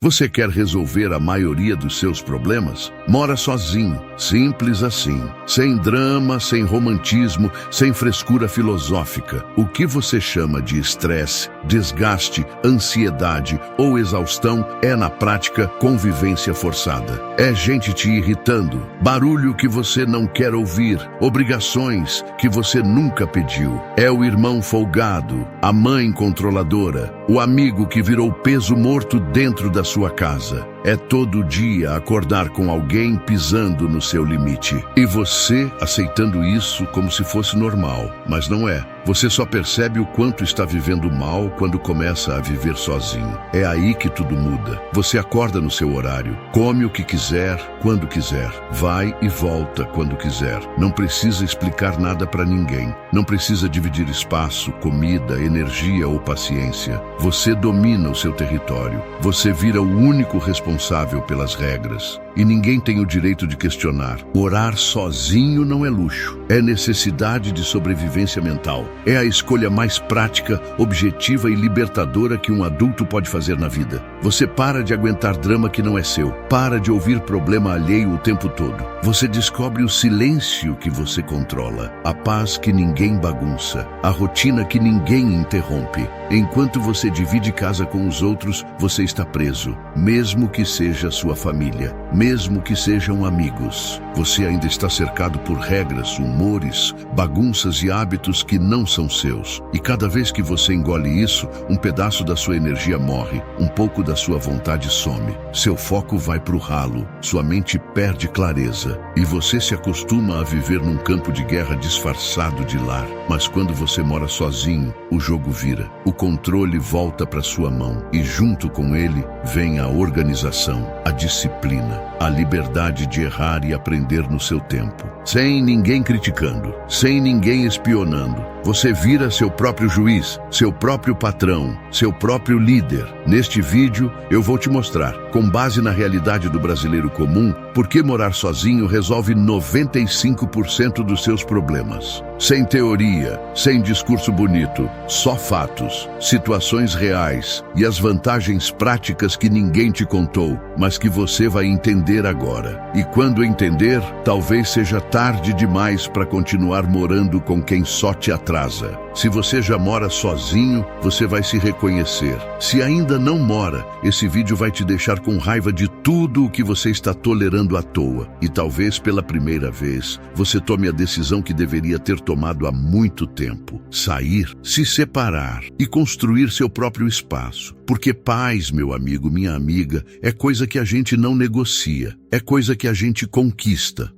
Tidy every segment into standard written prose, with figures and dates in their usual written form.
Você quer resolver a maioria dos seus problemas? Mora sozinho, simples assim. Sem drama, sem romantismo, sem frescura filosófica. O que você chama de estresse, desgaste, ansiedade ou exaustão é, na prática, convivência forçada. É gente te irritando, barulho que você não quer ouvir, obrigações que você nunca pediu. É o irmão folgado, a mãe controladora, o amigo que virou peso morto dentro da sua casa. É todo dia acordar com alguém pisando no seu limite. E você aceitando isso como se fosse normal, mas não é. Você só percebe o quanto está vivendo mal quando começa a viver sozinho. É aí que tudo muda. Você acorda no seu horário, come o que quiser, quando quiser, vai e volta quando quiser. Não precisa explicar nada para ninguém. Não precisa dividir espaço, comida, energia ou paciência. Você domina o seu território. Você vira o único responsável pelas regras. E ninguém tem o direito de questionar. Morar sozinho não é luxo, é necessidade de sobrevivência mental. É a escolha mais prática, objetiva e libertadora que um adulto pode fazer na vida. Você para de aguentar drama que não é seu, para de ouvir problema alheio o tempo todo. Você descobre o silêncio que você controla, a paz que ninguém bagunça, a rotina que ninguém interrompe. Enquanto você divide casa com os outros, você está preso, mesmo que seja sua família. Mesmo que sejam amigos, você ainda está cercado por regras, humores, bagunças e hábitos que não são seus. E cada vez que você engole isso, um pedaço da sua energia morre, um pouco da sua vontade some. Seu foco vai pro ralo, sua mente perde clareza. E você se acostuma a viver num campo de guerra disfarçado de lar. Mas quando você mora sozinho, o jogo vira. O controle volta para sua mão. E junto com ele, vem a organização, a disciplina, a liberdade de errar e aprender no seu tempo. Sem ninguém criticando, sem ninguém espionando. Você vira seu próprio juiz, seu próprio patrão, seu próprio líder. Neste vídeo, eu vou te mostrar, com base na realidade do brasileiro comum, por que morar sozinho resolve 95% dos seus problemas. Sem teoria, sem discurso bonito, só fatos, situações reais e as vantagens práticas que ninguém te contou, mas que você vai entender agora. E quando entender, talvez seja tarde demais para continuar morando com quem só te atrasa. Se você já mora sozinho, você vai se reconhecer. Se ainda não mora, esse vídeo vai te deixar com raiva de tudo o que você está tolerando à toa. E talvez pela primeira vez, você tome a decisão que deveria ter tomado há muito tempo. Sair, se separar e construir seu próprio espaço. Porque paz, meu amigo, minha amiga, é coisa que a gente não negocia. É coisa que a gente conquista.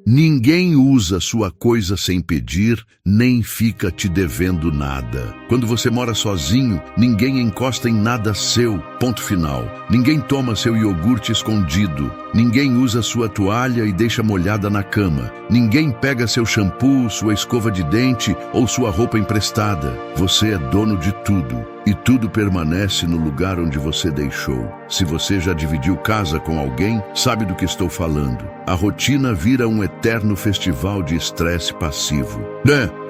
Ninguém usa sua coisa sem pedir, nem fica te devendo nada. Quando você mora sozinho, ninguém encosta em nada seu, ponto final. Ninguém toma seu iogurte escondido. Ninguém usa sua toalha e deixa molhada na cama. Ninguém pega seu shampoo, sua escova de dente ou sua roupa emprestada. Você é dono de tudo. E tudo permanece no lugar onde você deixou. Se você já dividiu casa com alguém, sabe do que estou falando. A rotina vira um eterno festival de estresse passivo.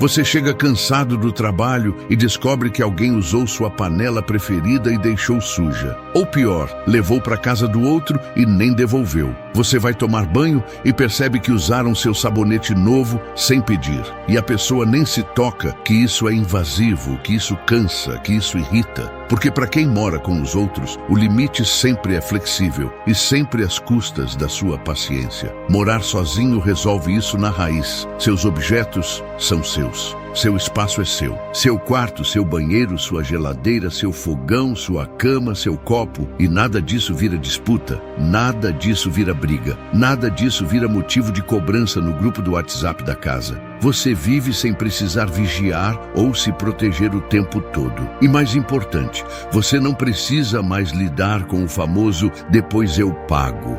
Você chega cansado do trabalho e descobre que alguém usou sua panela preferida e deixou suja. Ou pior, levou para casa do outro e nem devolveu. Você vai tomar banho e percebe que usaram seu sabonete novo sem pedir. E a pessoa nem se toca que isso é invasivo, que isso cansa, que isso irrita. Porque para quem mora com os outros, o limite sempre é flexível e sempre às custas da sua paciência. Morar sozinho resolve isso na raiz. Seus objetos são seus. Seu espaço é seu. Seu quarto, seu banheiro, sua geladeira, seu fogão, sua cama, seu copo. E nada disso vira disputa. Nada disso vira briga. Nada disso vira motivo de cobrança no grupo do WhatsApp da casa. Você vive sem precisar vigiar ou se proteger o tempo todo. E mais importante, você não precisa mais lidar com o famoso "depois eu pago".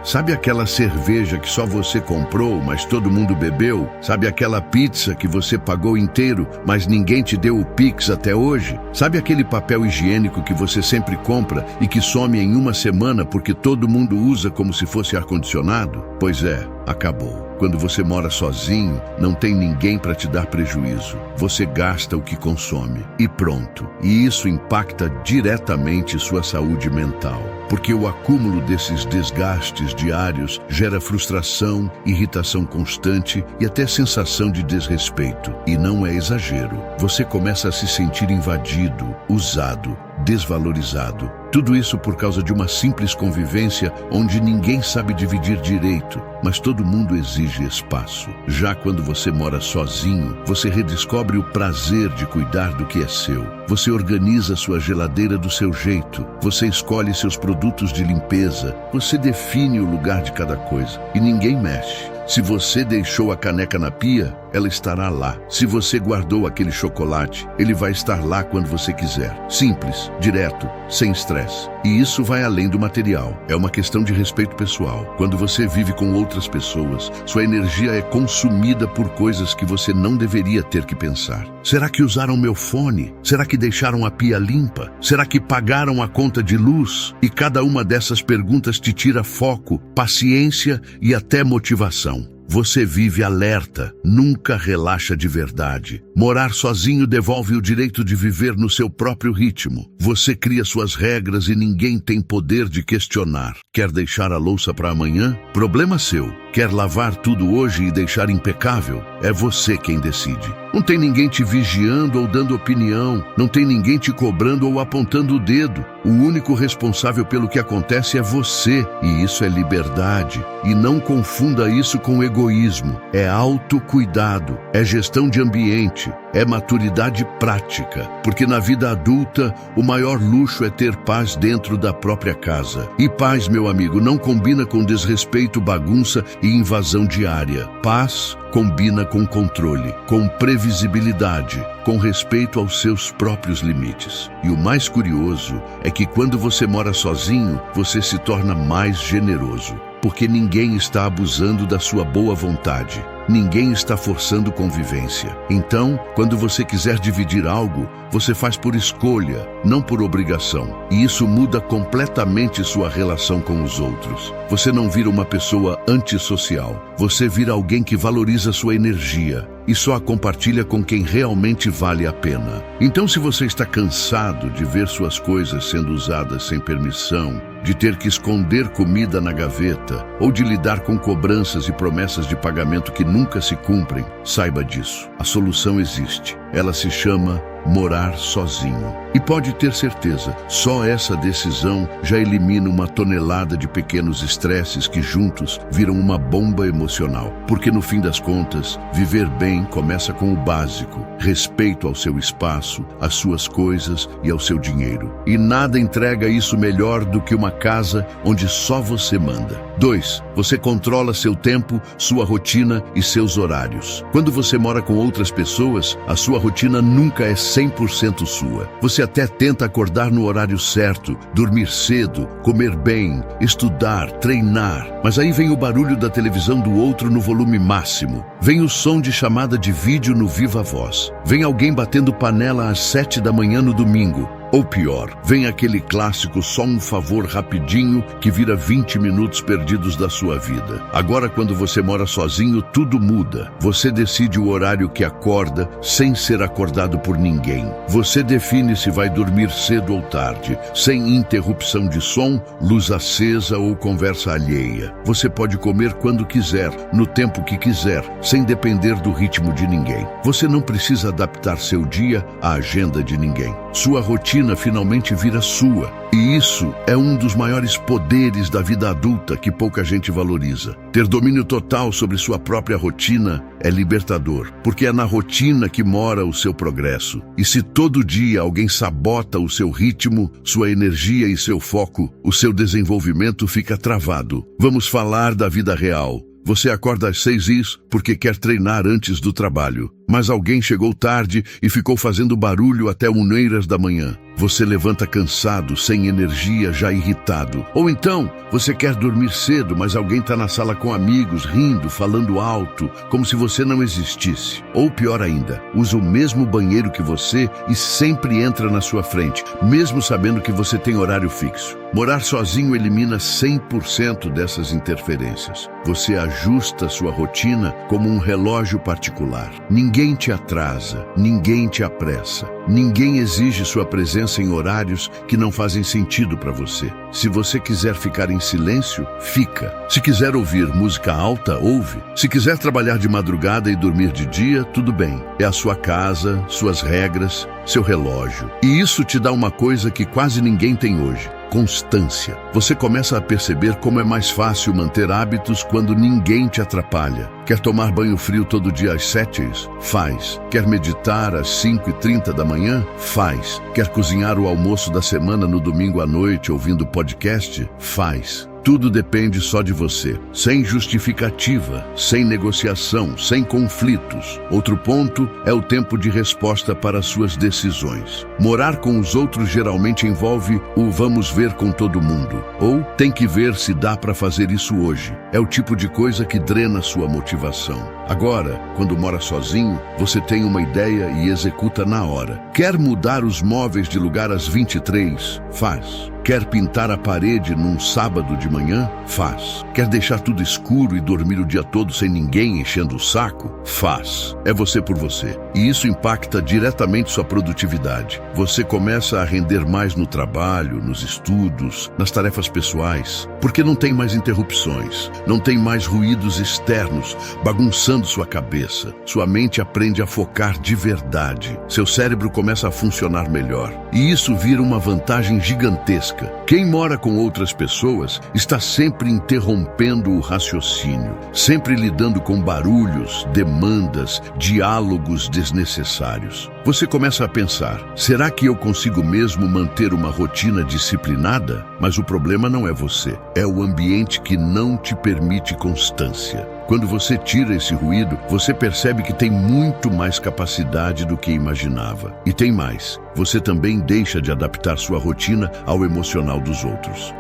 Sabe aquela cerveja que só você comprou, mas todo mundo bebeu? Sabe aquela pizza que você pagou inteiro, mas ninguém te deu o Pix até hoje? Sabe aquele papel higiênico que você sempre compra e que some em uma semana porque todo mundo usa como se fosse ar-condicionado? Pois é, acabou. Quando você mora sozinho, não tem ninguém para te dar prejuízo. Você gasta o que consome. E pronto. E isso impacta diretamente sua saúde mental. porque o acúmulo desses desgastes diários gera frustração, irritação constante e até sensação de desrespeito. E não é exagero. Você começa a se sentir invadido, usado, desvalorizado. Tudo isso por causa de uma simples convivência onde ninguém sabe dividir direito, mas todo mundo exige espaço. Já quando você mora sozinho, você redescobre o prazer de cuidar do que é seu. Você organiza sua geladeira do seu jeito, você escolhe seus produtos de limpeza, você define o lugar de cada coisa e ninguém mexe. Se você deixou a caneca na pia, ela estará lá. Se você guardou aquele chocolate, ele vai estar lá quando você quiser. Simples, direto, sem estresse. E isso vai além do material. É uma questão de respeito pessoal. Quando você vive com outras pessoas, sua energia é consumida por coisas que você não deveria ter que pensar. Será que usaram meu fone? Será que deixaram a pia limpa? Será que pagaram a conta de luz? E cada uma dessas perguntas te tira foco, paciência e até motivação. Você vive alerta, nunca relaxa de verdade. Morar sozinho devolve o direito de viver no seu próprio ritmo. Você cria suas regras e ninguém tem poder de questionar. Quer deixar a louça para amanhã? Problema seu. Quer lavar tudo hoje e deixar impecável? É você quem decide. Não tem ninguém te vigiando ou dando opinião. Não tem ninguém te cobrando ou apontando o dedo. O único responsável pelo que acontece é você. E isso é liberdade. E não confunda isso com egoísmo. É autocuidado. É gestão de ambiente. É maturidade prática. Porque na vida adulta, o maior luxo é ter paz dentro da própria casa. E paz, meu amigo, não combina com desrespeito, bagunça e invasão diária. Paz combina com controle, com previsibilidade, com respeito aos seus próprios limites. E o mais curioso é que quando você mora sozinho, você se torna mais generoso, porque ninguém está abusando da sua boa vontade. Ninguém está forçando convivência. Então, quando você quiser dividir algo, você faz por escolha, não por obrigação. E isso muda completamente sua relação com os outros. Você não vira uma pessoa antissocial. Você vira alguém que valoriza sua energia e só a compartilha com quem realmente vale a pena. Então, se você está cansado de ver suas coisas sendo usadas sem permissão, de ter que esconder comida na gaveta ou de lidar com cobranças e promessas de pagamento que nunca se cumprem, saiba disso. A solução existe. Ela se chama morar sozinho. E pode ter certeza, só essa decisão já elimina uma tonelada de pequenos estresses que juntos viram uma bomba emocional. Porque no fim das contas, viver bem começa com o básico: respeito ao seu espaço, às suas coisas e ao seu dinheiro. E nada entrega isso melhor do que uma casa onde só você manda. 2. Você controla seu tempo, sua rotina e seus horários. Quando você mora com outras pessoas, a sua rotina nunca é 100% sua. Você até tenta acordar no horário certo, dormir cedo, comer bem, estudar, treinar. Mas aí vem o barulho da televisão do outro no volume máximo. Vem o som de chamada de vídeo no viva voz. Vem alguém batendo panela às 7 da manhã no domingo. Ou pior, vem aquele clássico só um favor rapidinho que vira 20 minutos perdidos da sua vida. Agora, quando você mora sozinho, tudo muda. Você decide o horário que acorda sem ser acordado por ninguém. Você define se vai dormir cedo ou tarde, sem interrupção de som, luz acesa ou conversa alheia. Você pode comer quando quiser, no tempo que quiser, sem depender do ritmo de ninguém. Você não precisa adaptar seu dia à agenda de ninguém. Sua rotina finalmente vira sua. E isso é um dos maiores poderes da vida adulta que pouca gente valoriza. Ter domínio total sobre sua própria rotina é libertador, porque é na rotina que mora o seu progresso. E se todo dia alguém sabota o seu ritmo, sua energia e seu foco, o seu desenvolvimento fica travado. Vamos falar da vida real. Você acorda às 6 porque quer treinar antes do trabalho, mas alguém chegou tarde e ficou fazendo barulho até 1h da manhã. Você levanta cansado, sem energia, já irritado. Ou então, você quer dormir cedo, mas alguém está na sala com amigos, rindo, falando alto, como se você não existisse. Ou pior ainda, usa o mesmo banheiro que você e sempre entra na sua frente, mesmo sabendo que você tem horário fixo. Morar sozinho elimina 100% dessas interferências. Você ajusta sua rotina como um relógio particular. Ninguém Ninguém te atrasa, ninguém te apressa. Ninguém exige sua presença em horários que não fazem sentido para você. Se você quiser ficar em silêncio, fica. Se quiser ouvir música alta, ouve. Se quiser trabalhar de madrugada e dormir de dia, tudo bem. É a sua casa, suas regras, seu relógio. E isso te dá uma coisa que quase ninguém tem hoje: constância. Você começa a perceber como é mais fácil manter hábitos quando ninguém te atrapalha. Quer tomar banho frio todo dia às 7? Faz. Quer meditar às 5h30 da manhã? Faz. Quer cozinhar o almoço da semana no domingo à noite ouvindo podcast? Faz. Tudo depende só de você, sem justificativa, sem negociação, sem conflitos. Outro ponto é o tempo de resposta para suas decisões. Morar com os outros geralmente envolve o vamos ver com todo mundo, ou tem que ver se dá para fazer isso hoje. É o tipo de coisa que drena sua motivação. Agora, quando mora sozinho, você tem uma ideia e executa na hora. Quer mudar os móveis de lugar às 23? Faz. Quer pintar a parede num sábado de manhã? Faz. Quer deixar tudo escuro e dormir o dia todo sem ninguém enchendo o saco? Faz. É você por você. E isso impacta diretamente sua produtividade. Você começa a render mais no trabalho, nos estudos, nas tarefas pessoais, porque não tem mais interrupções, não tem mais ruídos externos bagunçando sua cabeça. Sua mente aprende a focar de verdade. Seu cérebro começa a funcionar melhor. E isso vira uma vantagem gigantesca. Quem mora com outras pessoas está sempre interrompendo o raciocínio, sempre lidando com barulhos, demandas, diálogos desnecessários. Você começa a pensar: será que eu consigo mesmo manter uma rotina disciplinada? Mas o problema não é você, é o ambiente que não te permite constância. Quando você tira esse ruído, você percebe que tem muito mais capacidade do que imaginava. E tem mais, você também deixa de adaptar sua rotina ao emocional dos outros.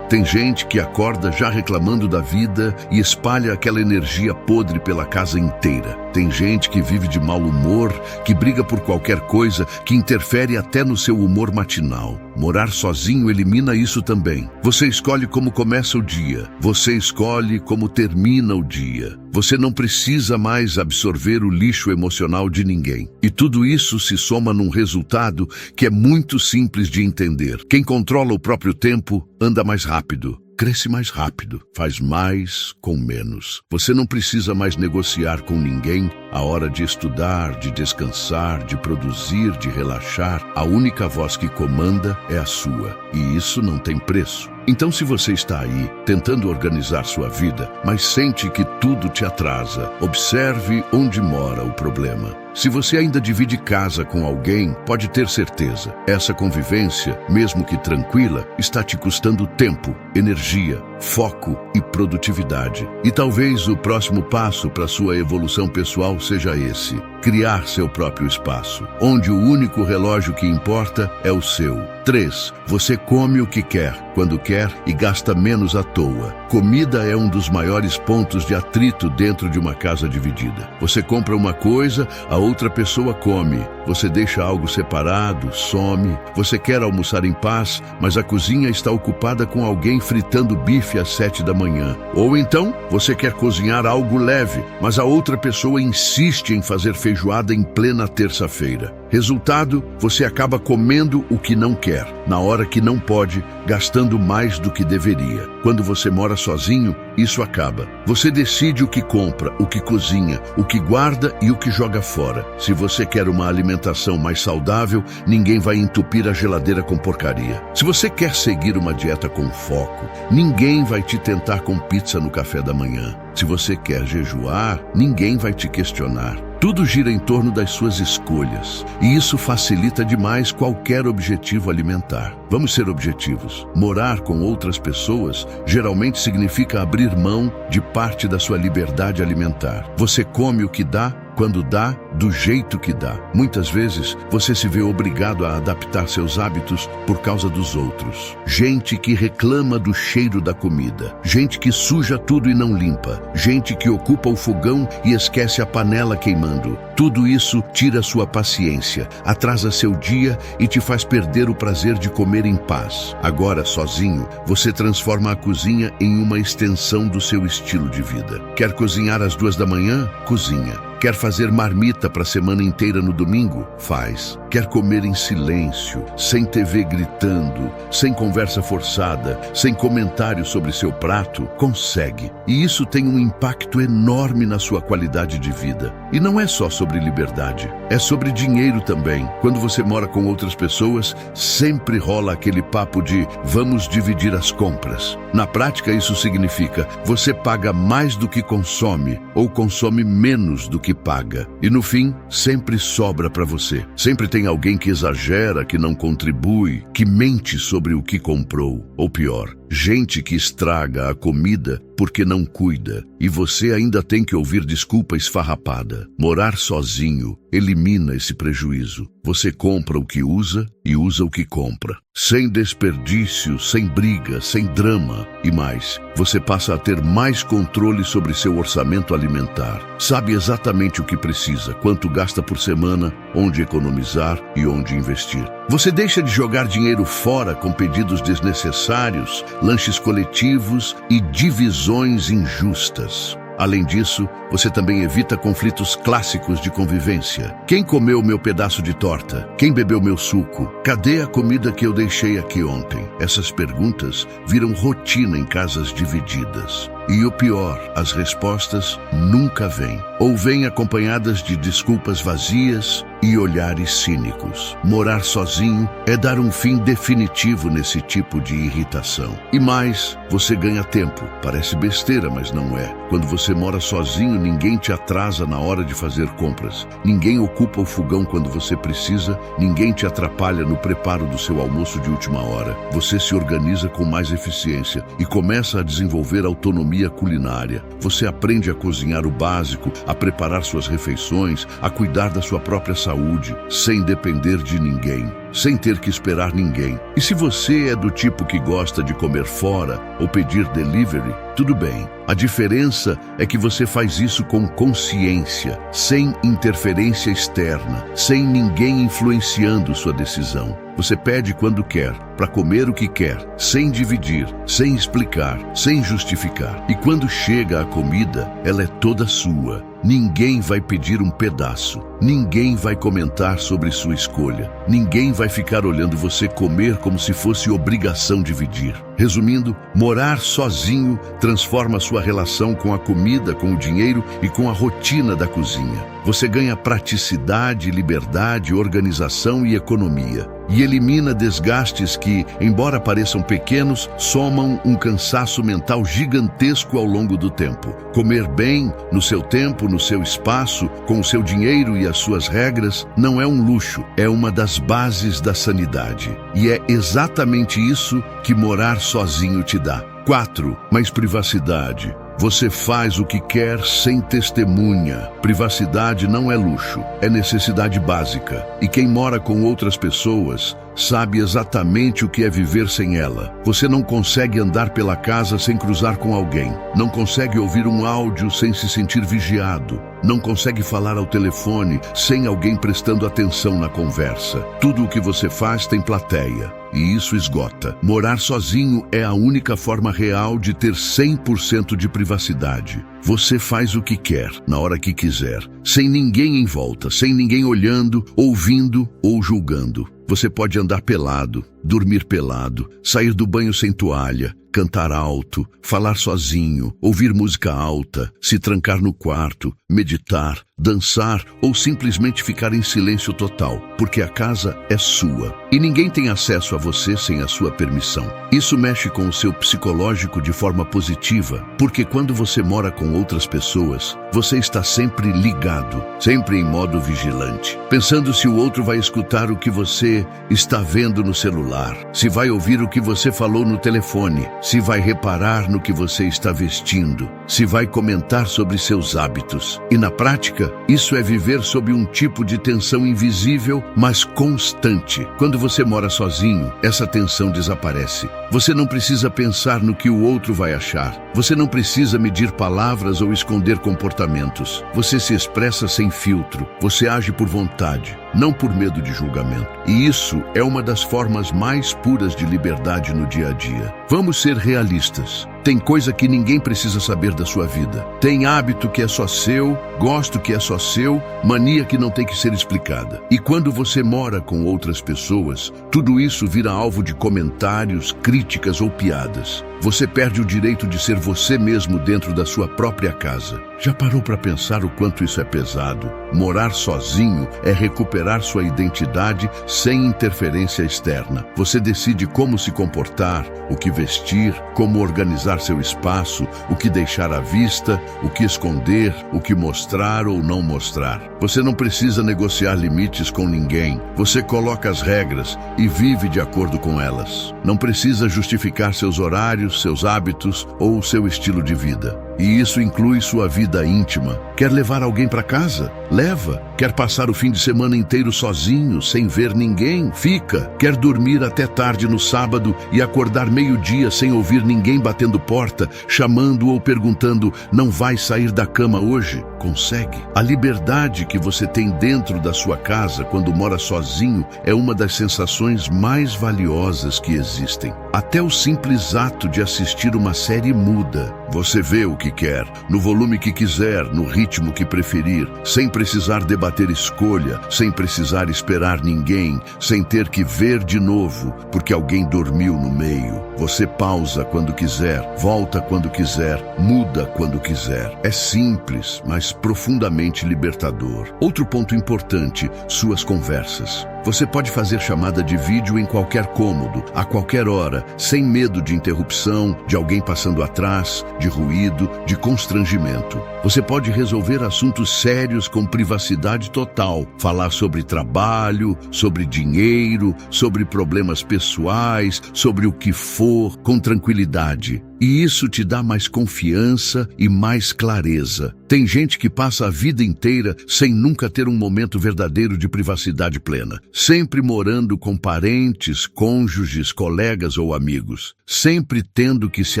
Tem gente que acorda já reclamando da vida e espalha aquela energia podre pela casa inteira. Tem gente que vive de mau humor, que briga por qualquer coisa, que interfere até no seu humor matinal. Morar sozinho elimina isso também. Você escolhe como começa o dia. Você escolhe como termina o dia. Você não precisa mais absorver o lixo emocional de ninguém. E tudo isso se soma num resultado que é muito simples de entender. Quem controla o próprio tempo anda mais rápido, cresce mais rápido, faz mais com menos. Você não precisa mais negociar com ninguém a hora de estudar, de descansar, de produzir, de relaxar. A única voz que comanda é a sua, e isso não tem preço. Então, se você está aí, tentando organizar sua vida, mas sente que tudo te atrasa, observe onde mora o problema. Se você ainda divide casa com alguém, pode ter certeza, essa convivência, mesmo que tranquila, está te custando tempo, energia, foco e produtividade. E talvez o próximo passo para sua evolução pessoal seja esse: criar seu próprio espaço, onde o único relógio que importa é o seu. 3. Você come o que quer, quando quer e gasta menos à toa. Comida é um dos maiores pontos de atrito dentro de uma casa dividida. Você compra uma coisa, a outra pessoa come. Você deixa algo separado, some. Você quer almoçar em paz, mas a cozinha está ocupada com alguém fritando bife às 7 da manhã. Ou então, você quer cozinhar algo leve, mas a outra pessoa insiste em fazer feijoada em plena terça-feira. Resultado, você acaba comendo o que não quer, na hora que não pode, gastando mais do que deveria. Quando você mora sozinho, isso acaba. Você decide o que compra, o que cozinha, o que guarda e o que joga fora. Se você quer uma alimentação mais saudável, ninguém vai entupir a geladeira com porcaria. Se você quer seguir uma dieta com foco, ninguém vai te tentar com pizza no café da manhã. Se você quer jejuar, ninguém vai te questionar. Tudo gira em torno das suas escolhas, e isso facilita demais qualquer objetivo alimentar. Vamos ser objetivos. Morar com outras pessoas geralmente significa abrir mão de parte da sua liberdade alimentar. Você come o que dá, quando dá do jeito que dá. Muitas vezes, você se vê obrigado a adaptar seus hábitos por causa dos outros. Gente que reclama do cheiro da comida. Gente que suja tudo e não limpa. Gente que ocupa o fogão e esquece a panela queimando. Tudo isso tira sua paciência, atrasa seu dia e te faz perder o prazer de comer em paz. Agora, sozinho, você transforma a cozinha em uma extensão do seu estilo de vida. Quer cozinhar às 2 da manhã? Cozinha. Quer fazer marmita para a semana inteira no domingo? Faz. Quer comer em silêncio, sem TV gritando, sem conversa forçada, sem comentário sobre seu prato? Consegue. E isso tem um impacto enorme na sua qualidade de vida. E não é só sobre liberdade, é sobre dinheiro também. Quando você mora com outras pessoas, sempre rola aquele papo de vamos dividir as compras. Na prática, isso significa você paga mais do que consome ou consome menos do que paga. E no fim, sempre sobra para você. Sempre tem alguém que exagera, que não contribui, que mente sobre o que comprou. Ou pior, gente que estraga a comida porque não cuida. E você ainda tem que ouvir desculpa esfarrapada. Morar sozinho elimina esse prejuízo. Você compra o que usa e usa o que compra. Sem desperdício, sem briga, sem drama. E mais, você passa a ter mais controle sobre seu orçamento alimentar. Sabe exatamente o que precisa, quanto gasta por semana, onde economizar e onde investir. Você deixa de jogar dinheiro fora com pedidos desnecessários, lanches coletivos e divisões injustas. Além disso, você também evita conflitos clássicos de convivência. Quem comeu meu pedaço de torta? Quem bebeu meu suco? Cadê a comida que eu deixei aqui ontem? Essas perguntas viram rotina em casas divididas. E o pior, as respostas nunca vêm. Ou vêm acompanhadas de desculpas vazias e olhares cínicos. Morar sozinho é dar um fim definitivo nesse tipo de irritação. E mais, você ganha tempo. Parece besteira, mas não é. Quando você mora sozinho, ninguém te atrasa na hora de fazer compras. Ninguém ocupa o fogão quando você precisa. Ninguém te atrapalha no preparo do seu almoço de última hora. Você se organiza com mais eficiência e começa a desenvolver autonomia culinária. Você aprende a cozinhar o básico, a preparar suas refeições, a cuidar da sua própria saúde, sem depender de ninguém, sem ter que esperar ninguém. E se você é do tipo que gosta de comer fora ou pedir delivery, tudo bem. A diferença é que você faz isso com consciência, sem interferência externa, sem ninguém influenciando sua decisão. Você pede quando quer, para comer o que quer, sem dividir, sem explicar, sem justificar. E quando chega a comida, ela é toda sua. Ninguém vai pedir um pedaço. Ninguém vai comentar sobre sua escolha. Ninguém vai ficar olhando você comer como se fosse obrigação dividir. Resumindo, morar sozinho transforma sua relação com a comida, com o dinheiro e com a rotina da cozinha. Você ganha praticidade, liberdade, organização e economia. E elimina desgastes que, embora pareçam pequenos, somam um cansaço mental gigantesco ao longo do tempo. Comer bem, no seu tempo, no seu espaço, com o seu dinheiro e as suas regras, não é um luxo, é uma das bases da sanidade. E é exatamente isso que morar sozinho te dá. 4. Mais privacidade. Você faz o que quer sem testemunha. Privacidade não é luxo, é necessidade básica. E quem mora com outras pessoas sabe exatamente o que é viver sem ela. Você não consegue andar pela casa sem cruzar com alguém. Não consegue ouvir um áudio sem se sentir vigiado. Não consegue falar ao telefone sem alguém prestando atenção na conversa. Tudo o que você faz tem plateia. E isso esgota. Morar sozinho é a única forma real de ter 100% de privacidade. Você faz o que quer, na hora que quiser, sem ninguém em volta, sem ninguém olhando, ouvindo ou julgando. Você pode andar pelado, dormir pelado, sair do banho sem toalha, cantar alto, falar sozinho, ouvir música alta, se trancar no quarto, meditar, dançar ou simplesmente ficar em silêncio total, porque a casa é sua e ninguém tem acesso a você sem a sua permissão. Isso mexe com o seu psicológico de forma positiva, porque quando você mora com outras pessoas, você está sempre ligado, sempre em modo vigilante, pensando se o outro vai escutar o que você está vendo no celular, se vai ouvir o que você falou no telefone, se vai reparar no que você está vestindo, se vai comentar sobre seus hábitos. E na prática, isso é viver sob um tipo de tensão invisível, mas constante. Quando você mora sozinho, essa tensão desaparece. Você não precisa pensar no que o outro vai achar. Você não precisa medir palavras ou esconder comportamentos. Você se expressa sem filtro. Você age por vontade, não por medo de julgamento. E isso é uma das formas mais puras de liberdade no dia a dia. Vamos ser realistas. Tem coisa que ninguém precisa saber da sua vida. Tem hábito que é só seu, gosto que é só seu, mania que não tem que ser explicada. E quando você mora com outras pessoas, tudo isso vira alvo de comentários, críticas ou piadas. Você perde o direito de ser você mesmo dentro da sua própria casa. Já parou para pensar o quanto isso é pesado? Morar sozinho é recuperar sua identidade sem interferência externa. Você decide como se comportar, o que vestir, como organizar seu espaço, o que deixar à vista, o que esconder, o que mostrar ou não mostrar. Você não precisa negociar limites com ninguém. Você coloca as regras e vive de acordo com elas. Não precisa justificar seus horários, seus hábitos ou seu estilo de vida. E isso inclui sua vida íntima. Quer levar alguém para casa? Leva. Quer passar o fim de semana inteiro sozinho, sem ver ninguém? Fica. Quer dormir até tarde no sábado e acordar meio-dia sem ouvir ninguém batendo porta, chamando ou perguntando: não vai sair da cama hoje? Consegue. A liberdade que você tem dentro da sua casa quando mora sozinho é uma das sensações mais valiosas que existem. Até o simples ato de assistir uma série muda. Você vê o que quer, no volume que quiser, no ritmo que preferir, sem precisar debater escolha, sem precisar esperar ninguém, sem ter que ver de novo, porque alguém dormiu no meio. Você pausa quando quiser, volta quando quiser, muda quando quiser. É simples, mas profundamente libertador. Outro ponto importante, suas conversas. Você pode fazer chamada de vídeo em qualquer cômodo, a qualquer hora, sem medo de interrupção, de alguém passando atrás, de ruído, de constrangimento. Você pode resolver assuntos sérios com privacidade total, falar sobre trabalho, sobre dinheiro, sobre problemas pessoais, sobre o que for, com tranquilidade. E isso te dá mais confiança e mais clareza. Tem gente que passa a vida inteira sem nunca ter um momento verdadeiro de privacidade plena. Sempre morando com parentes, cônjuges, colegas ou amigos. Sempre tendo que se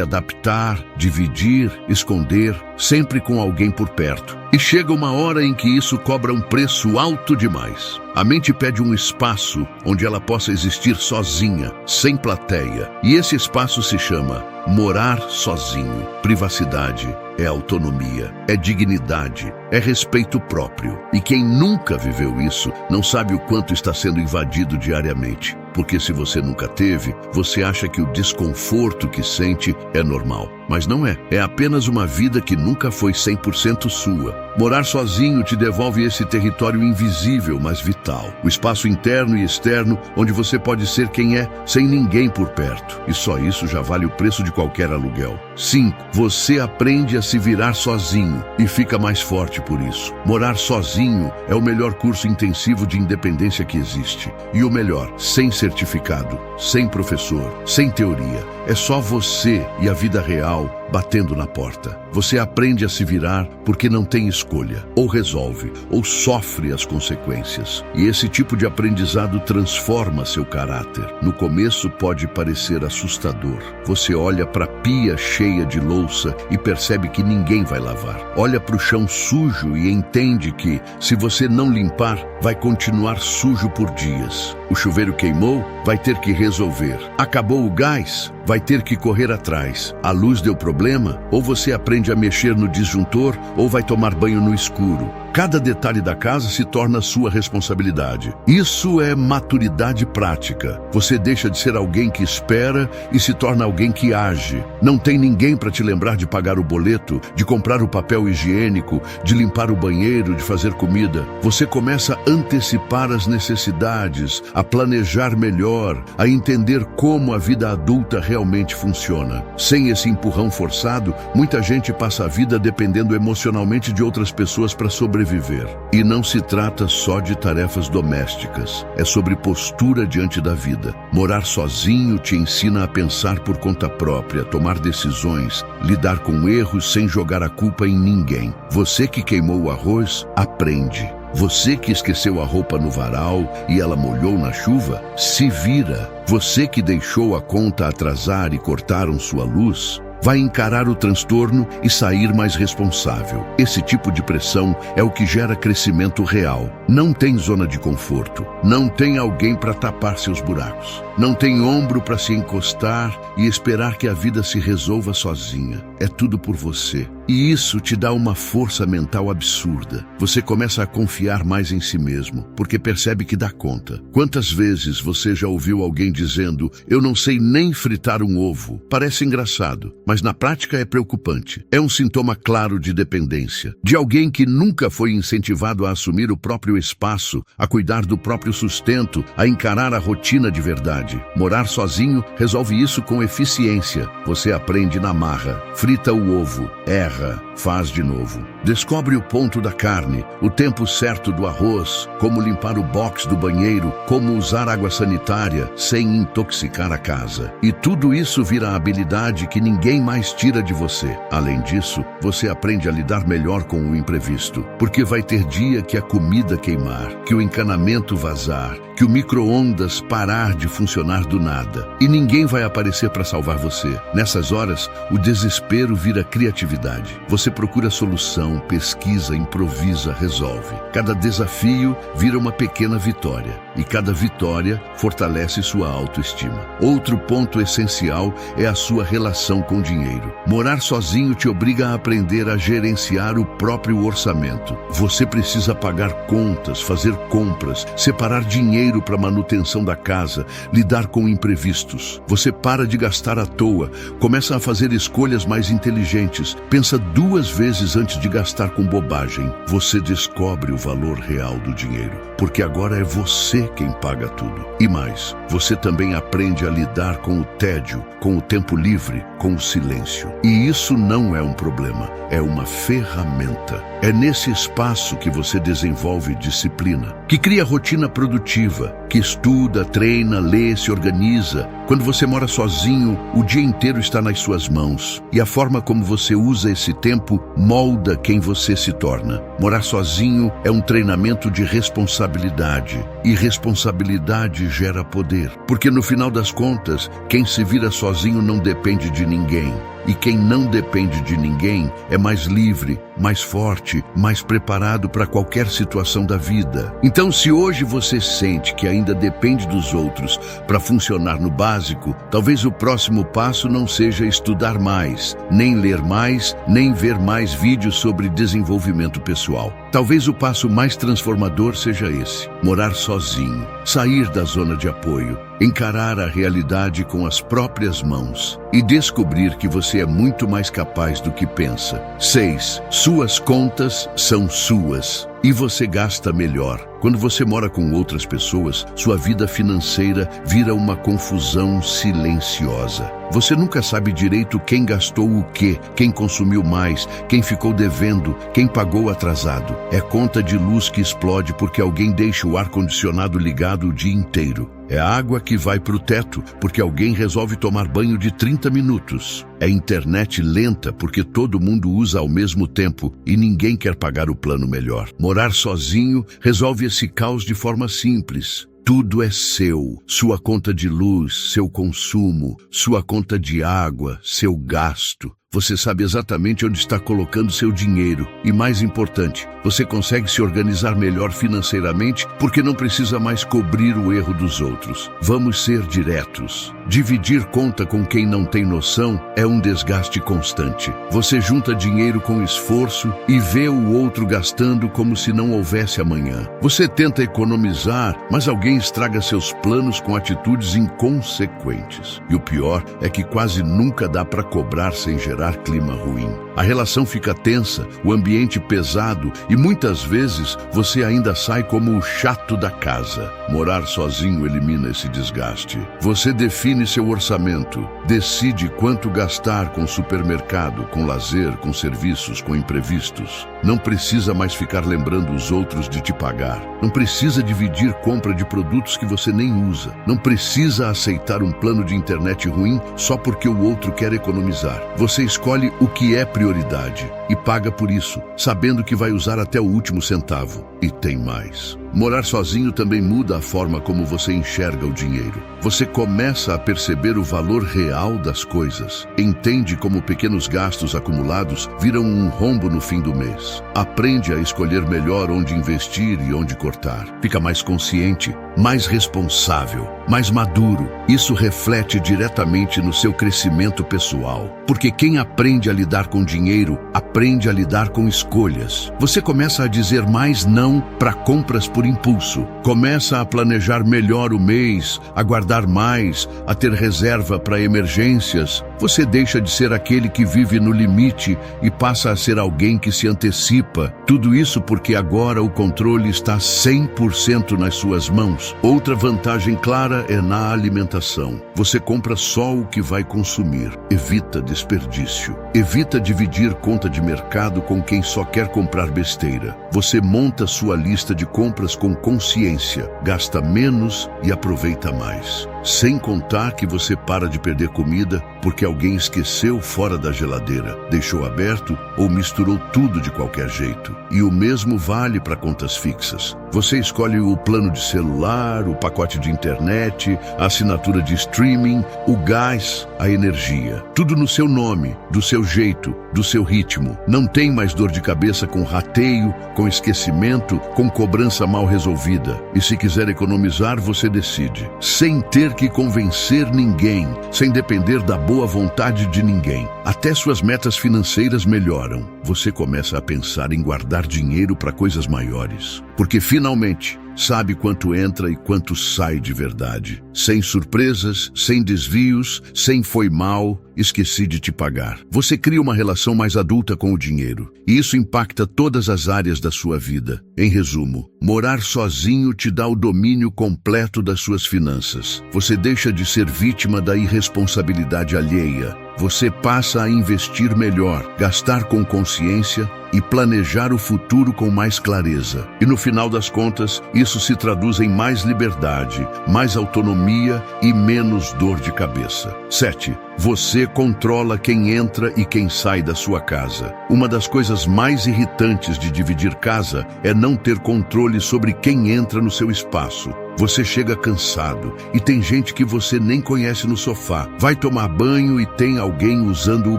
adaptar, dividir, esconder, sempre com alguém por perto. E chega uma hora em que isso cobra um preço alto demais. A mente pede um espaço onde ela possa existir sozinha, sem plateia. E esse espaço se chama morar sozinho. Privacidade é autonomia, é dignidade, é respeito próprio. E quem nunca viveu isso não sabe o quanto está sendo invadido diariamente. Porque se você nunca teve, você acha que o desconforto que sente é normal. Mas não é. É apenas uma vida que nunca foi 100% sua. Morar sozinho te devolve esse território invisível, mas vital. O espaço interno e externo, onde você pode ser quem é, sem ninguém por perto. E só isso já vale o preço de qualquer aluguel. 5. Você aprende a se virar sozinho e fica mais forte por isso. Morar sozinho é o melhor curso intensivo de independência que existe. E o melhor, sem certificado, sem professor, sem teoria. É só você e a vida real batendo na porta. Você aprende a se virar porque não tem escolha. Ou resolve, ou sofre as consequências. E esse tipo de aprendizado transforma seu caráter. No começo pode parecer assustador. Você olha para a pia cheia de louça e percebe que ninguém vai lavar. Olha para o chão sujo e entende que, se você não limpar, vai continuar sujo por dias. O chuveiro queimou, vai ter que resolver. Acabou o gás, vai ter que correr atrás. A luz deu problema, ou você aprende a mexer no disjuntor, ou vai tomar banho no escuro. Cada detalhe da casa se torna sua responsabilidade. Isso é maturidade prática. Você deixa de ser alguém que espera e se torna alguém que age. Não tem ninguém para te lembrar de pagar o boleto, de comprar o papel higiênico, de limpar o banheiro, de fazer comida. Você começa a antecipar as necessidades, a planejar melhor, a entender como a vida adulta realmente funciona. Sem esse empurrão forçado, muita gente passa a vida dependendo emocionalmente de outras pessoas para sobreviver. sobreviver. E não se trata só de tarefas domésticas, é sobre postura diante da vida. Morar sozinho te ensina a pensar por conta própria, tomar decisões, lidar com erros sem jogar a culpa em ninguém. Você que queimou o arroz, aprende. Você que esqueceu a roupa no varal e ela molhou na chuva, se vira. Você que deixou a conta atrasar e cortaram sua luz, vai encarar o transtorno e sair mais responsável. Esse tipo de pressão é o que gera crescimento real. Não tem zona de conforto, não tem alguém para tapar seus buracos, não tem ombro para se encostar e esperar que a vida se resolva sozinha. É tudo por você. E isso te dá uma força mental absurda. Você começa a confiar mais em si mesmo, porque percebe que dá conta. Quantas vezes você já ouviu alguém dizendo: "Eu não sei nem fritar um ovo"? Parece engraçado, mas na prática é preocupante. É um sintoma claro de dependência, de alguém que nunca foi incentivado a assumir o próprio espaço, a cuidar do próprio sustento, a encarar a rotina de verdade. Morar sozinho resolve isso com eficiência. Você aprende na marra, frita o ovo, erra, faz de novo. Descobre o ponto da carne, o tempo certo do arroz, como limpar o box do banheiro, como usar água sanitária sem intoxicar a casa. E tudo isso vira habilidade que ninguém mais tira de você. Além disso, você aprende a lidar melhor com o imprevisto, porque vai ter dia que a comida queimar, que o encanamento vazar, que o micro-ondas parar de funcionar do nada. E ninguém vai aparecer para salvar você. Nessas horas, o desespero vira criatividade. Você procura solução, pesquisa, improvisa, resolve. Cada desafio vira uma pequena vitória. E cada vitória fortalece sua autoestima. Outro ponto essencial é a sua relação com o dinheiro. Morar sozinho te obriga a aprender a gerenciar o próprio orçamento. Você precisa pagar contas, fazer compras, separar dinheiro para manutenção da casa, lidar com imprevistos. Você para de gastar à toa, começa a fazer escolhas mais inteligentes, pensa 2 vezes antes de gastar com bobagem. Você descobre o valor real do dinheiro, porque agora é você quem paga tudo. E mais, você também aprende a lidar com o tédio, com o tempo livre, com o silêncio. E isso não é um problema, é uma ferramenta. É nesse espaço que você desenvolve disciplina, que cria rotina produtiva, que estuda, treina, lê, se organiza. Quando você mora sozinho, o dia inteiro está nas suas mãos. E a forma como você usa esse tempo molda quem você se torna. Morar sozinho é um treinamento de responsabilidade. E responsabilidade gera poder. Porque no final das contas, quem se vira sozinho não depende de ninguém. E quem não depende de ninguém é mais livre, mais forte, mais preparado para qualquer situação da vida. Então, se hoje você sente que ainda depende dos outros para funcionar no básico, talvez o próximo passo não seja estudar mais, nem ler mais, nem ver mais vídeos sobre desenvolvimento pessoal. Talvez o passo mais transformador seja esse: morar sozinho, sair da zona de apoio, encarar a realidade com as próprias mãos e descobrir que você é muito mais capaz do que pensa. 6. Suas contas são suas e você gasta melhor. Quando você mora com outras pessoas, sua vida financeira vira uma confusão silenciosa. Você nunca sabe direito quem gastou o quê, quem consumiu mais, quem ficou devendo, quem pagou atrasado. É conta de luz que explode porque alguém deixa o ar-condicionado ligado o dia inteiro. É água que vai para o teto porque alguém resolve tomar banho de 30 minutos. É internet lenta porque todo mundo usa ao mesmo tempo e ninguém quer pagar o plano melhor. Morar sozinho resolve esse caos de forma simples. Tudo é seu, sua conta de luz, seu consumo, sua conta de água, seu gasto. Você sabe exatamente onde está colocando seu dinheiro e, mais importante, você consegue se organizar melhor financeiramente porque não precisa mais cobrir o erro dos outros. Vamos ser diretos. Dividir conta com quem não tem noção é um desgaste constante. Você junta dinheiro com esforço e vê o outro gastando como se não houvesse amanhã. Você tenta economizar, mas alguém estraga seus planos com atitudes inconsequentes. E o pior é que quase nunca dá para cobrar sem gerar clima ruim. A relação fica tensa, o ambiente pesado e muitas vezes você ainda sai como o chato da casa. Morar sozinho elimina esse desgaste. Você define seu orçamento, decide quanto gastar com supermercado, com lazer, com serviços, com imprevistos. Não precisa mais ficar lembrando os outros de te pagar. Não precisa dividir compra de produtos que você nem usa. Não precisa aceitar um plano de internet ruim só porque o outro quer economizar. Você escolhe o que é prioridade e paga por isso, sabendo que vai usar até o último centavo. E tem mais. Morar sozinho também muda a forma como você enxerga o dinheiro. Você começa a perceber o valor real das coisas. Entende como pequenos gastos acumulados viram um rombo no fim do mês. Aprende a escolher melhor onde investir e onde cortar. Fica mais consciente, mais responsável, mais maduro. Isso reflete diretamente no seu crescimento pessoal. Porque quem aprende a lidar com dinheiro, aprende a lidar com escolhas. Você começa a dizer mais não para compras por impulso. Começa a planejar melhor o mês, a guardar mais, a ter reserva para emergências. Você deixa de ser aquele que vive no limite e passa a ser alguém que se antecipa. Tudo isso porque agora o controle está 100% nas suas mãos. Outra vantagem clara é na alimentação. Você compra só o que vai consumir. Evita desperdício. Evita dividir conta de mercado com quem só quer comprar besteira. Você monta sua lista de compras com consciência, gasta menos e aproveita mais. Sem contar que você para de perder comida porque alguém esqueceu fora da geladeira, deixou aberto ou misturou tudo de qualquer jeito. E o mesmo vale para contas fixas. Você escolhe o plano de celular, o pacote de internet, a assinatura de streaming, o gás, a energia. Tudo no seu nome, do seu jeito, do seu ritmo. Não tem mais dor de cabeça com rateio, com esquecimento, com cobrança mal resolvida. E se quiser economizar, você decide. Sem ter que convencer ninguém, sem depender da boa vontade de ninguém. Até suas metas financeiras melhoram. Você começa a pensar em guardar dinheiro para coisas maiores. Porque finalmente sabe quanto entra e quanto sai de verdade. Sem surpresas, sem desvios, sem foi mal, esqueci de te pagar. Você cria uma relação mais adulta com o dinheiro. E isso impacta todas as áreas da sua vida. Em resumo, morar sozinho te dá o domínio completo das suas finanças. Você deixa de ser vítima da irresponsabilidade alheia. Você passa a investir melhor, gastar com consciência e planejar o futuro com mais clareza. E no final das contas, isso se traduz em mais liberdade, mais autonomia e menos dor de cabeça. 7. Você controla quem entra e quem sai da sua casa. Uma das coisas mais irritantes de dividir casa é não ter controle sobre quem entra no seu espaço. Você chega cansado e tem gente que você nem conhece no sofá. Vai tomar banho e tem alguém usando o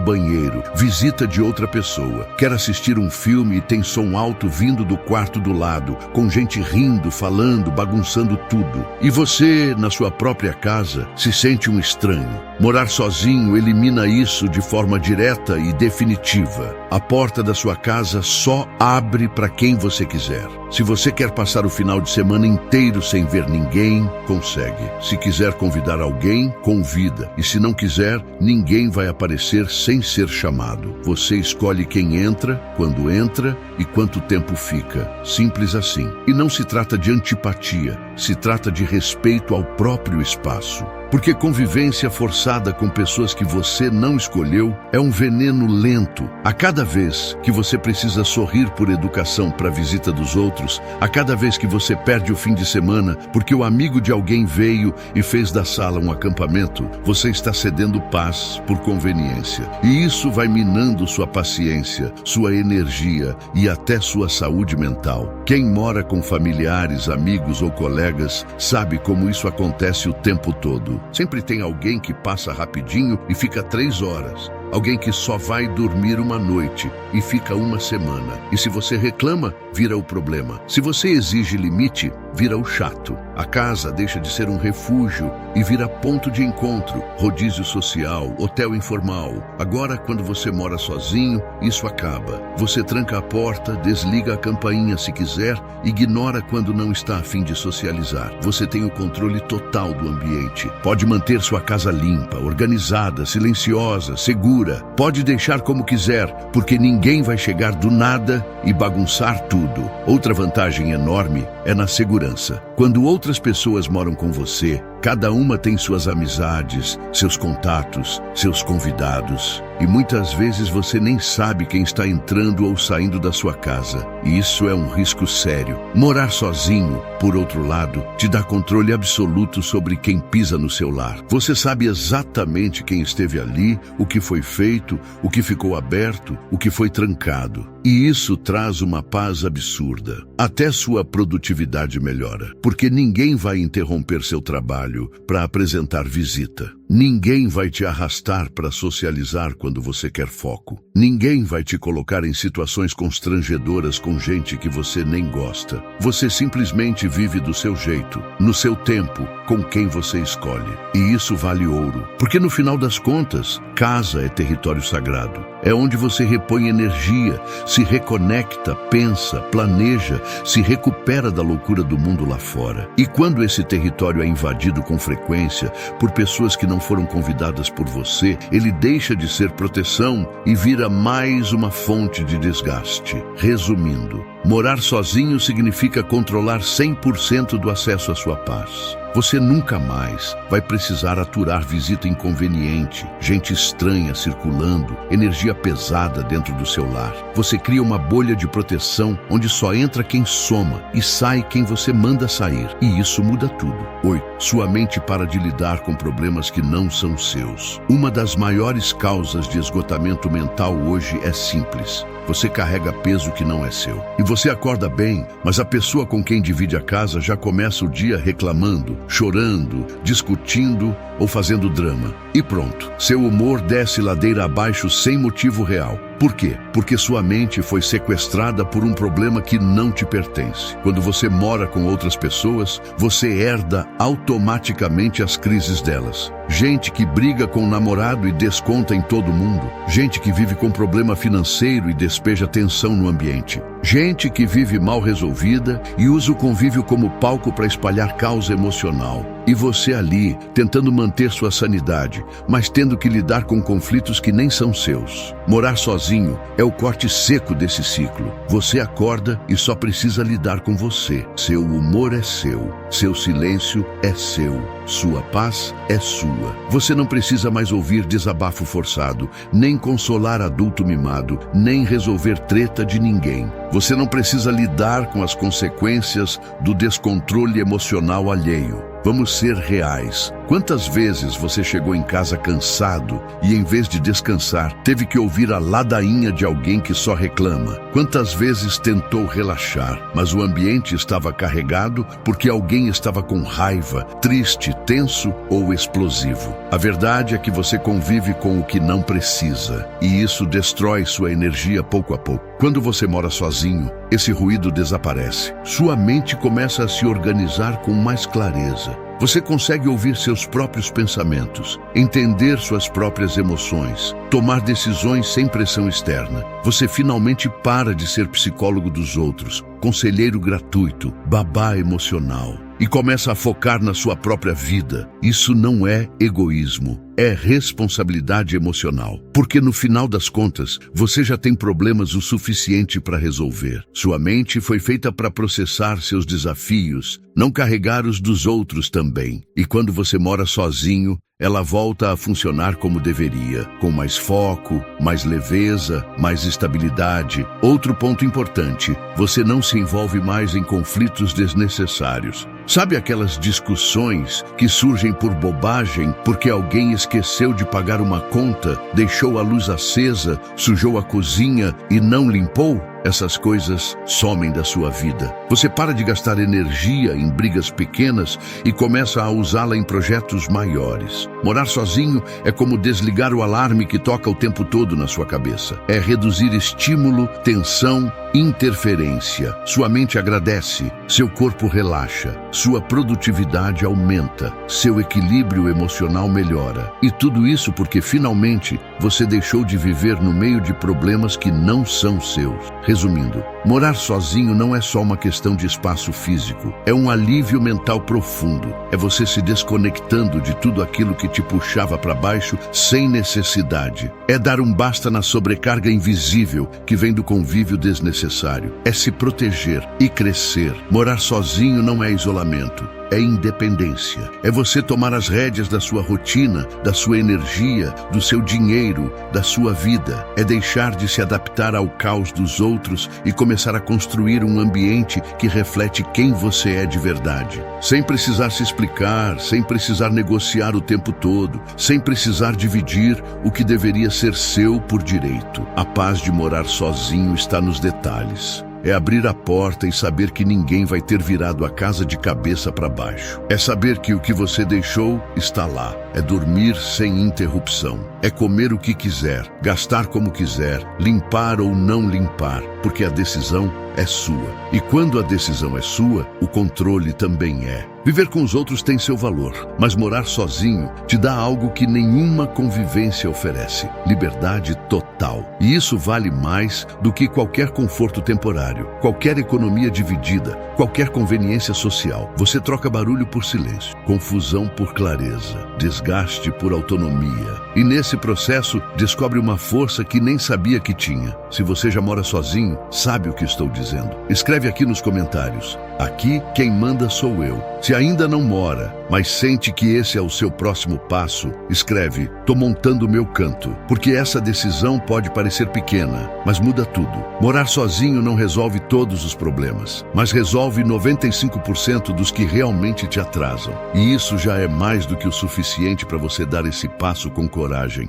banheiro. Visita de outra pessoa. Quer assistir um filme e tem som alto vindo do quarto do lado, com gente rindo, falando, bagunçando tudo. E você, na sua própria casa, se sente um estranho. Morar sozinho elimina isso de forma direta e definitiva. A porta da sua casa só abre para quem você quiser. Se você quer passar o final de semana inteiro sem ver ninguém, consegue. Se quiser convidar alguém, convida. E se não quiser, ninguém vai aparecer sem ser chamado. Você escolhe quem entra, quando entra e quanto tempo fica. Simples assim. E não se trata de antipatia, se trata de respeito ao próprio espaço. Porque convivência forçada com pessoas que você não escolheu é um veneno lento. A cada vez que você precisa sorrir por educação para a visita dos outros, a cada vez que você perde o fim de semana porque o amigo de alguém veio e fez da sala um acampamento, você está cedendo paz por conveniência. E isso vai minando sua paciência, sua energia e até sua saúde mental. Quem mora com familiares, amigos ou colegas sabe como isso acontece o tempo todo. Sempre tem alguém que passa rapidinho e fica 3 horas. Alguém que só vai dormir uma noite e fica uma semana. E se você reclama, vira o problema. Se você exige limite, vira o chato. A casa deixa de ser um refúgio e vira ponto de encontro, rodízio social, hotel informal. Agora, quando você mora sozinho, isso acaba. Você tranca a porta, desliga a campainha se quiser, ignora quando não está a fim de socializar. Você tem o controle total do ambiente. Pode manter sua casa limpa, organizada, silenciosa, segura. Pode deixar como quiser, porque ninguém vai chegar do nada e bagunçar tudo. Outra vantagem enorme é na segurança. Quando outras pessoas moram com você, cada uma tem suas amizades, seus contatos, seus convidados. E muitas vezes você nem sabe quem está entrando ou saindo da sua casa. E isso é um risco sério. Morar sozinho, por outro lado, te dá controle absoluto sobre quem pisa no seu lar. Você sabe exatamente quem esteve ali, o que foi feito, o que ficou aberto, o que foi trancado. E isso traz uma paz absurda. Até sua produtividade melhora, porque ninguém vai interromper seu trabalho para apresentar visita. Ninguém vai te arrastar para socializar quando você quer foco. Ninguém vai te colocar em situações constrangedoras com gente que você nem gosta. Você simplesmente vive do seu jeito, no seu tempo, com quem você escolhe. E isso vale ouro, porque no final das contas, casa é território sagrado. É onde você repõe energia, se reconecta, pensa, planeja, se recupera da loucura do mundo lá fora. E quando esse território é invadido com frequência por pessoas que não foram convidadas por você, ele deixa de ser proteção e vira mais uma fonte de desgaste. Resumindo, morar sozinho significa controlar 100% do acesso à sua paz. Você nunca mais vai precisar aturar visita inconveniente, gente estranha circulando, energia pesada dentro do seu lar. Você cria uma bolha de proteção onde só entra quem soma e sai quem você manda sair. E isso muda tudo. 8. Sua mente para de lidar com problemas que não são seus. Uma das maiores causas de esgotamento mental hoje é simples. Você carrega peso que não é seu. E você acorda bem, mas a pessoa com quem divide a casa já começa o dia reclamando, chorando, discutindo ou fazendo drama. E pronto, seu humor desce ladeira abaixo sem motivo real. Por quê? Porque sua mente foi sequestrada por um problema que não te pertence. Quando você mora com outras pessoas, você herda automaticamente as crises delas. Gente que briga com o namorado e desconta em todo mundo. Gente que vive com problema financeiro e despeja tensão no ambiente. Gente que vive mal resolvida e usa o convívio como palco para espalhar caos emocional. E você ali, tentando manter sua sanidade, mas tendo que lidar com conflitos que nem são seus. Morar sozinho é o corte seco desse ciclo. Você acorda e só precisa lidar com você. Seu humor é seu. Seu silêncio é seu. Sua paz é sua. Você não precisa mais ouvir desabafo forçado, nem consolar adulto mimado, nem resolver treta de ninguém. Você não precisa lidar com as consequências do descontrole emocional alheio. Vamos ser reais. Quantas vezes você chegou em casa cansado e, em vez de descansar, teve que ouvir a ladainha de alguém que só reclama? Quantas vezes tentou relaxar, mas o ambiente estava carregado porque alguém estava com raiva, triste, tenso ou explosivo? A verdade é que você convive com o que não precisa, e isso destrói sua energia pouco a pouco. Quando você mora sozinho, esse ruído desaparece. Sua mente começa a se organizar com mais clareza. Você consegue ouvir seus próprios pensamentos, entender suas próprias emoções, tomar decisões sem pressão externa. Você finalmente para de ser psicólogo dos outros, conselheiro gratuito, babá emocional, e começa a focar na sua própria vida. Isso não é egoísmo, é responsabilidade emocional. Porque no final das contas, você já tem problemas o suficiente para resolver. Sua mente foi feita para processar seus desafios, não carregar os dos outros também. E quando você mora sozinho, ela volta a funcionar como deveria, com mais foco, mais leveza, mais estabilidade. Outro ponto importante, você não se envolve mais em conflitos desnecessários. Sabe aquelas discussões que surgem por bobagem porque alguém esqueceu de pagar uma conta, deixou a luz acesa, sujou a cozinha e não limpou? essas coisas somem da sua vida. Você para de gastar energia em brigas pequenas e começa a usá-la em projetos maiores. Morar sozinho é como desligar o alarme que toca o tempo todo na sua cabeça. É reduzir estímulo, tensão, interferência. Sua mente agradece, seu corpo relaxa, sua produtividade aumenta, seu equilíbrio emocional melhora. E tudo isso porque finalmente você deixou de viver no meio de problemas que não são seus. Resumindo, morar sozinho não é só uma questão de espaço físico, é um alívio mental profundo. É você se desconectando de tudo aquilo que te puxava para baixo sem necessidade. É dar um basta na sobrecarga invisível que vem do convívio desnecessário. É se proteger e crescer. Morar sozinho não é isolamento, é independência. É você tomar as rédeas da sua rotina, da sua energia, do seu dinheiro, da sua vida. É deixar de se adaptar ao caos dos outros e começar a construir um ambiente que reflete quem você é de verdade. Sem precisar se explicar, sem precisar negociar o tempo todo, sem precisar dividir o que deveria ser seu por direito. A paz de morar sozinho está nos detalhes. É abrir a porta e saber que ninguém vai ter virado a casa de cabeça para baixo. É saber que o que você deixou está lá. É dormir sem interrupção. É comer o que quiser, gastar como quiser, limpar ou não limpar, porque a decisão é sua. E quando a decisão é sua, o controle também é. Viver com os outros tem seu valor, mas morar sozinho te dá algo que nenhuma convivência oferece: liberdade total. E isso vale mais do que qualquer conforto temporário, qualquer economia dividida, qualquer conveniência social. Você troca barulho por silêncio, confusão por clareza, desgaste por autonomia. E nesse processo, descobre uma força que nem sabia que tinha. Se você já mora sozinho, sabe o que estou dizendo. Escreve aqui nos comentários. Aqui, quem manda sou eu. Se ainda não mora, mas sente que esse é o seu próximo passo, escreve: tô montando o meu canto. Porque essa decisão pode parecer pequena, mas muda tudo. Morar sozinho não resolve todos os problemas, mas resolve 95% dos que realmente te atrasam. E isso já é mais do que o suficiente para você dar esse passo com coragem.